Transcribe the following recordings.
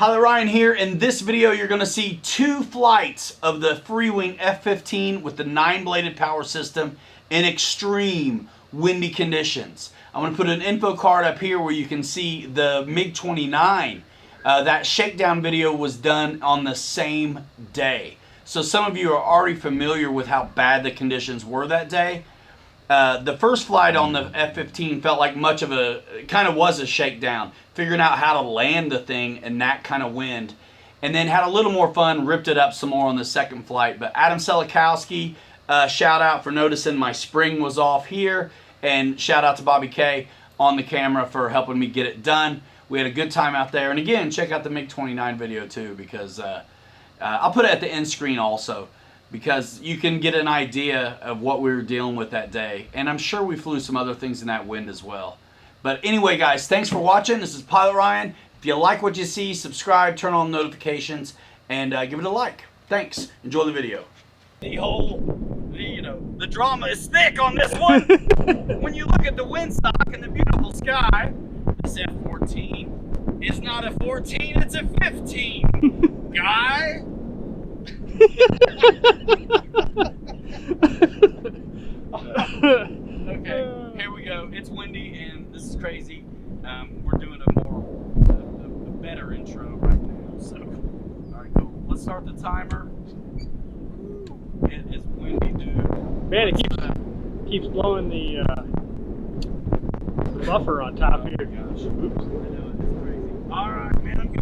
Pilot Ryan here. In this video, you're going to see 2 flights of the Freewing F-15 with the 9-bladed power system in extreme windy conditions. I'm going to put an info card up here where you can see the MiG-29. That shakedown video was done on the same day. So some of you are already familiar with how bad the conditions were that day. The first flight on the F-15 felt like much of a, kind of was a shakedown, figuring out how to land the thing in that kind of wind. And then had a little more fun, ripped it up some more on the second flight. But Adam Selikowski, shout out for noticing my spring was off here. And shout out to Bobby K on the camera for helping me get it done. We had a good time out there. And again, check out the MiG-29 video too, because I'll put it at the end screen also, because you can get an idea of what we were dealing with that day. And I'm sure we flew some other things in that wind as well. But anyway, guys, thanks for watching. This is Pilot Ryan. If you like what you see, subscribe, turn on notifications, and give it a like. Thanks. Enjoy the video. The drama is thick on this one. When you look at the windsock and the beautiful sky, this F-14 is not a 14, it's a 15. Guy. Okay, here we go. It's windy and this is crazy. We're doing a better intro right now. So, all right, cool. Let's start the timer. It is windy, dude. Man, it keeps blowing the buffer on top here. Oh gosh. Oops. I know, it's crazy. All right, man, I'm good.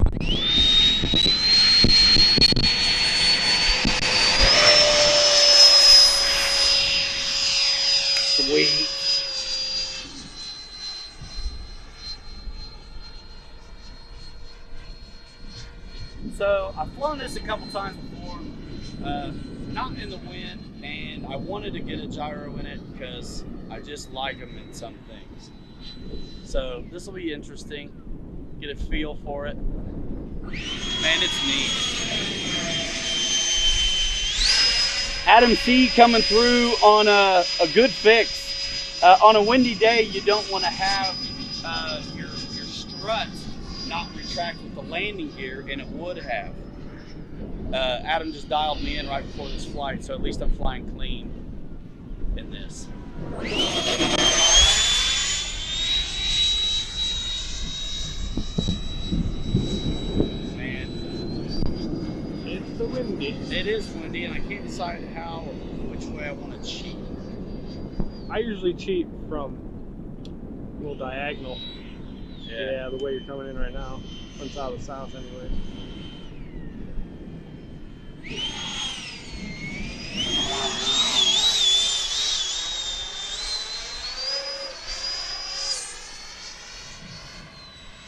Sweet. So I've flown this a couple times before, not in the wind, and I wanted to get a gyro in it because I just like them in some things. So this will be interesting, get a feel for it. Man, it's neat. Adam C coming through on a good fix. On a windy day, you don't want to have your strut not retract with the landing gear, and it would have. Adam just dialed me in right before this flight, so at least I'm flying clean in this. Man, It's the windy. it is windy, and I can't decide which way I want to cheat. I usually cheat from a little diagonal. Yeah, the way you're coming in right now. From south to south anyway.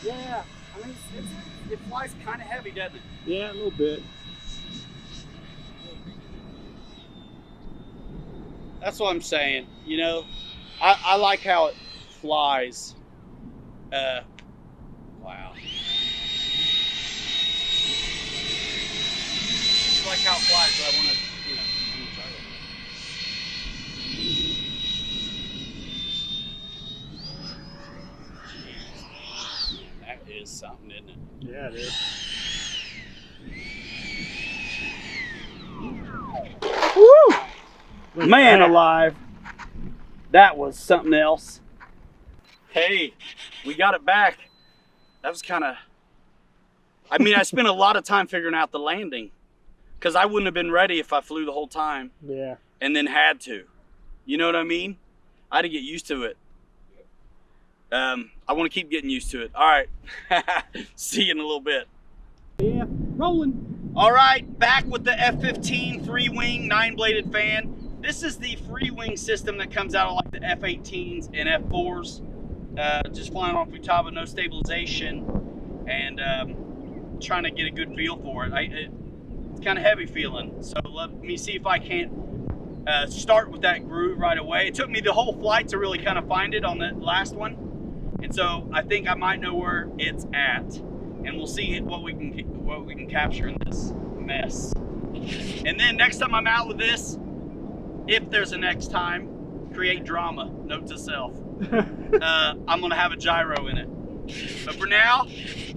Yeah, I mean, it flies kind of heavy, doesn't it? Yeah, a little bit. That's what I'm saying. You know, I like how it flies. Wow. I like how it flies, but I want to, try it. That is something, isn't it? Yeah, it is. Woo! Man alive. That was something else. Hey, we got it back. That was kind of, I mean, I spent a lot of time figuring out the landing because I wouldn't have been ready if I flew the whole time. Yeah. And then had to. You know what I mean? I had to get used to it. I want to keep getting used to it. All right. See you in a little bit. Yeah, rolling. All right, back with the F-15 Freewing 9-bladed fan. This is the Freewing system that comes out of like the F-18s and F-4s. Just flying off Futaba, no stabilization, and trying to get a good feel for it. It's kind of heavy feeling, so let me see if I can't start with that groove right away. It took me the whole flight to really kind of find it on the last one, and so I think I might know where it's at, and we'll see what we can capture in this mess. And then next time I'm out with this, if there's a next time, create drama. Note to self. I'm gonna have a gyro in it. But for now,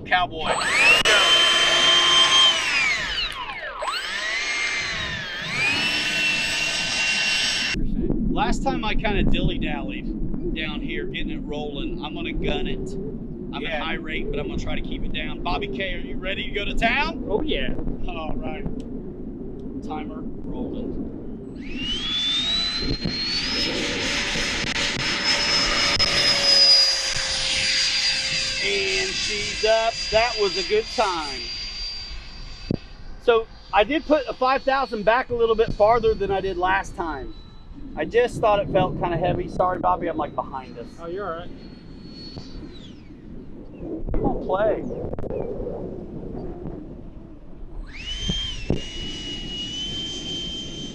cowboy. Let's go. last time I kind of dilly-dallied down here getting it rolling. I'm gonna gun it. I'm at high rate, but I'm gonna try to keep it down. Bobby K, are you ready to go to town? Oh yeah. All right. Timer rolling. And she's up. That was a good time. So I did put a 5,000 back a little bit farther than I did last time. I just thought it felt kind of heavy. Sorry, Bobby, I'm like behind us. Oh, you're all right. Come on, play.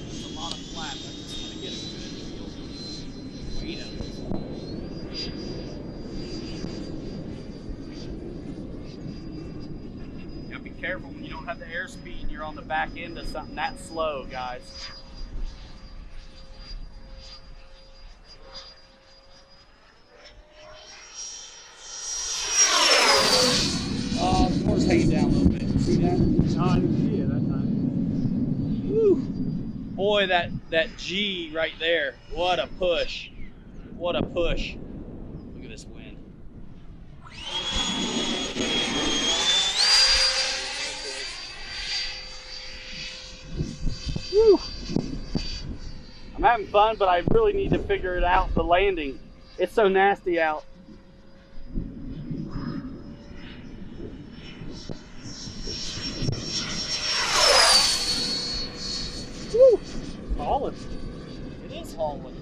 It's a lot of flap. I just want to get a good feel of the weight of it. You gotta be careful when you don't have the airspeed and you're on the back end of something that slow, guys. Oh, the motor's hanging down a little bit. See that? No, I didn't see it that time. Whew. Boy, that G right there. What a push. What a push. Look at this wind. Whew. I'm having fun, but I really need to figure it out, the landing. It's so nasty out. Woo! Hauling. It is hauling.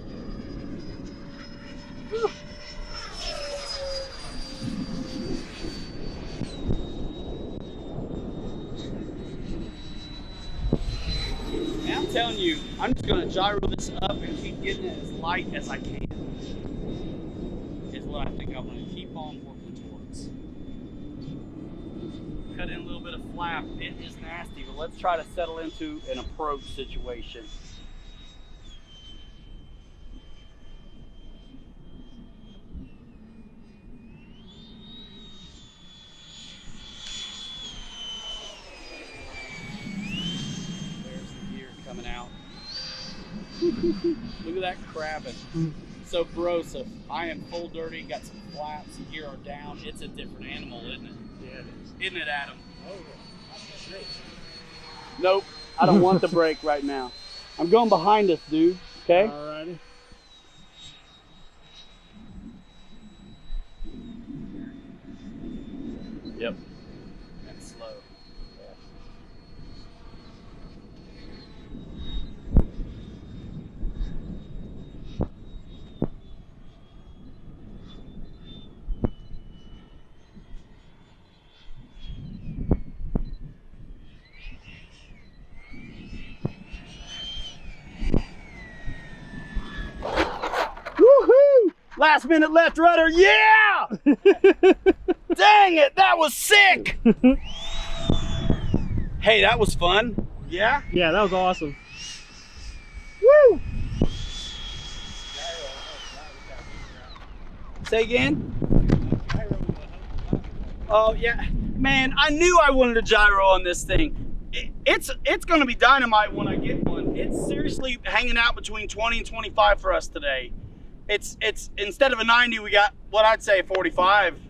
Man, I'm telling you, I'm just going to gyro this up and keep getting it as light as I can. Is what I think I'm going to keep on working towards. Cut in a little bit of flap. It is nasty, but let's try to settle into an approach situation. There's the gear coming out. Look at that crabbing. So corrosive. I am full dirty, got some flaps, gear are down. It's a different animal, isn't it? Yeah, it is. Isn't it, Adam? Oh, yeah. Great. Nope, I don't want the brake right now. I'm going behind us, dude, okay? Alrighty. Yep. That's slow. Woohoo! Last minute left rudder, yeah! Dang it, that was sick! Hey, that was fun. Yeah? Yeah, that was awesome. Woo! Say again? Oh yeah, man, I knew I wanted a gyro on this thing. It's gonna be dynamite when I get one. It's seriously hanging out between 20 and 25 for us today. It's instead of a 90, we got what I'd say a 45.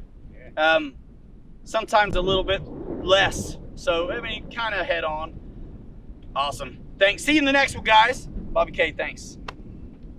Sometimes a little bit less. So I mean, kind of head on. Awesome. Thanks. See you in the next one, guys. Bobby K, thanks.